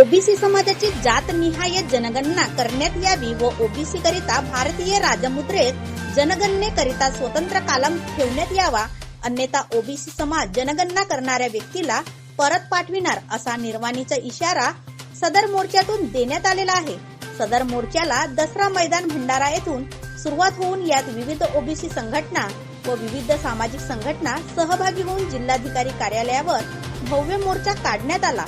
OBC समाजाची जातनिहाय जनगणना करण्यात यावी व ओबीसी करिता भारतीय राजमुद्रेत जनगणनेकरिता स्वतंत्र कालम ठेवण्यात यावा, अन्यथा ओबीसी समाज जनगणना करणाऱ्या व्यक्तीला परत पाठविणार असा निर्वाणीचा इशारा सदर मोर्चातून देण्यात आलेला आहे। सदर मोर्चाला दसरा मैदान भंडारा येथून सुरुवात होऊन यात विविध ओबीसी संघटना व विविध सामाजिक संघटना सहभागी होऊन जिल्हाधिकारी कार्यालयावर भव्य मोर्चा काढण्यात आला।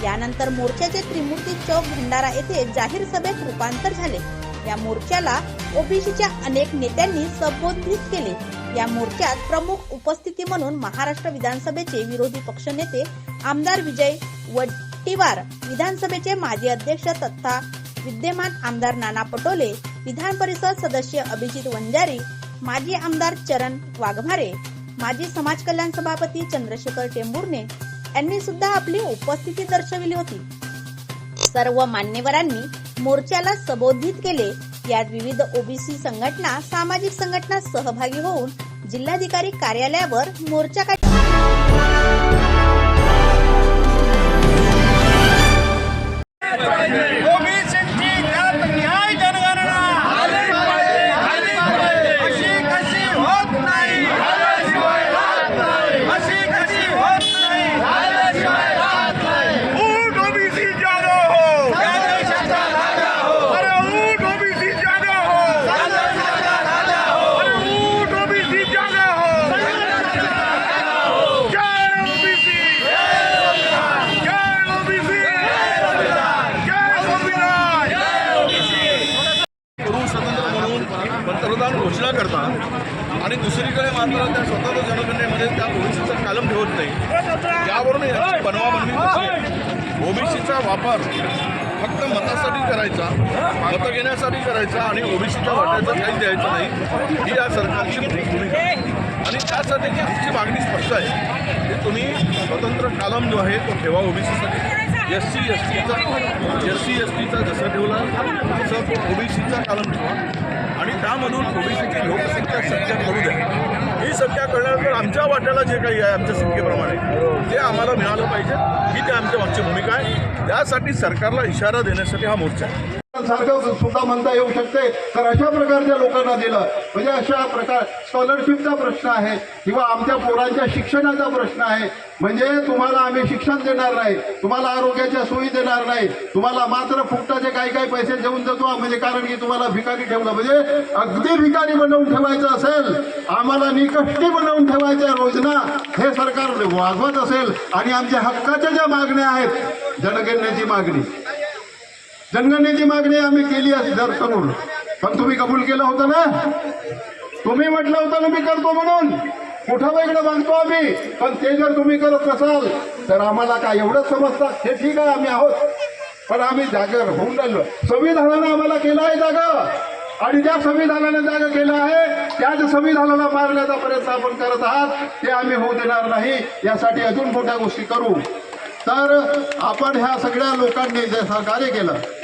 यानंतर मोर्चाचे त्रिमूर्ती चौक भंडारा येथे जाहीर सभेत रूपांतर झाले। या मोर्चाला ओबीसीच्या अनेक नेत्यांनी संबोधित केले। या मोर्चात प्रमुख उपस्थिती म्हणून महाराष्ट्र विधानसभेचे विरोधी पक्षनेते आमदार विजय वट्टीवार, विधानसभेचे माजी अध्यक्ष तथा विद्यमान आमदार नाना पटोले, विधान परिषद सदस्य अभिजित वंजारी, माजी आमदार चरण वाघमारे, माजी समाज कल्याण सभापती चंद्रशेखर टेंभुर्णे यांनी सुद्धा आपली उपस्थिती दर्शविली होती। सर्व मान्यवरांनी मोर्चाला संबोधित केले। यात विविध ओबीसी संघटना, सामाजिक संघटना सहभागी होऊन जिल्हाधिकारी कार्यालयावर मोर्चा काढला। पंतप्रधान घोषणा करतात आणि दुसरीकडे मात्र त्या स्वतःच्या जनगणनेमध्ये त्या ओबीसीचा कालम ठेवत नाही। यावरून याची बनवाबनवी होते। ओबीसीचा वापर फक्त मतासाठी करायचा, मत घेण्यासाठी करायचा आणि ओबीसीच्या वाट्याचं काही द्यायचं नाही, ही या सरकारची भूमिका आहे। आणि त्यासाठीची आमची मागणी स्पष्ट आहे की तुम्ही स्वतंत्र कालम जो आहे तो ठेवा ओबीसीसाठी। एससी एसटीचा जसं ठेवला तसं ओबीसीचा कालम ठेवा आणि त्यामधून ओबीसीची लोकसंख्या करू द्या। ही संख्या कळल्यानंतर आमच्या वाट्याला जे काही आहे आमच्या संख्येप्रमाणे ते आम्हाला मिळालं पाहिजे, ही ते आमच्या मागची भूमिका आहे। त्यासाठी सरकारला इशारा देण्यासाठी हा मोर्चा आहे। सारखं सुद्धा म्हणता येऊ शकते। तर अशा प्रकारच्या लोकांना दिलं म्हणजे अशा प्रकार स्कॉलरशिपचा प्रश्न आहे किंवा आमच्या पोरांच्या शिक्षणाचा प्रश्न आहे, म्हणजे तुम्हाला आम्ही शिक्षण देणार नाही, तुम्हाला आरोग्याच्या सोयी देणार नाही, तुम्हाला मात्र फुकटाचे काही पैसे देऊन देतो म्हणजे कारण की तुम्हाला भिकारी ठेवलं, म्हणजे अगदी भिकारी बनवून ठेवायचं असेल, आम्हाला निकष्टी बनवून ठेवायच्या योजना हे सरकार वाजवत असेल आणि आमच्या हक्काच्या ज्या मागण्या आहेत, जनगणनेची मागणी आम्ही केली दर करून, पण तुम्ही कबूल केलं होतं ना। तुम्ही म्हटलं होतं ना मी करतो म्हणून, कुठं वेगळं मागतो आम्ही, पण ते जर तुम्ही करत नसाल तर आम्हाला काय एवढंच समजतात, हे ठीक आहे आम्ही आहोत, पण आम्ही जागर होऊन राहिलो। संविधानानं आम्हाला केलं आहे जागा आणि ज्या संविधानाने जागा केलं आहे त्याच संविधानाला मारण्याचा प्रयत्न आपण करत आहात, ते आम्ही होऊ देणार नाही। यासाठी अजून मोठ्या गोष्टी करू। तर आपण ह्या सगळ्या लोकांनी जे सहकार्य केलं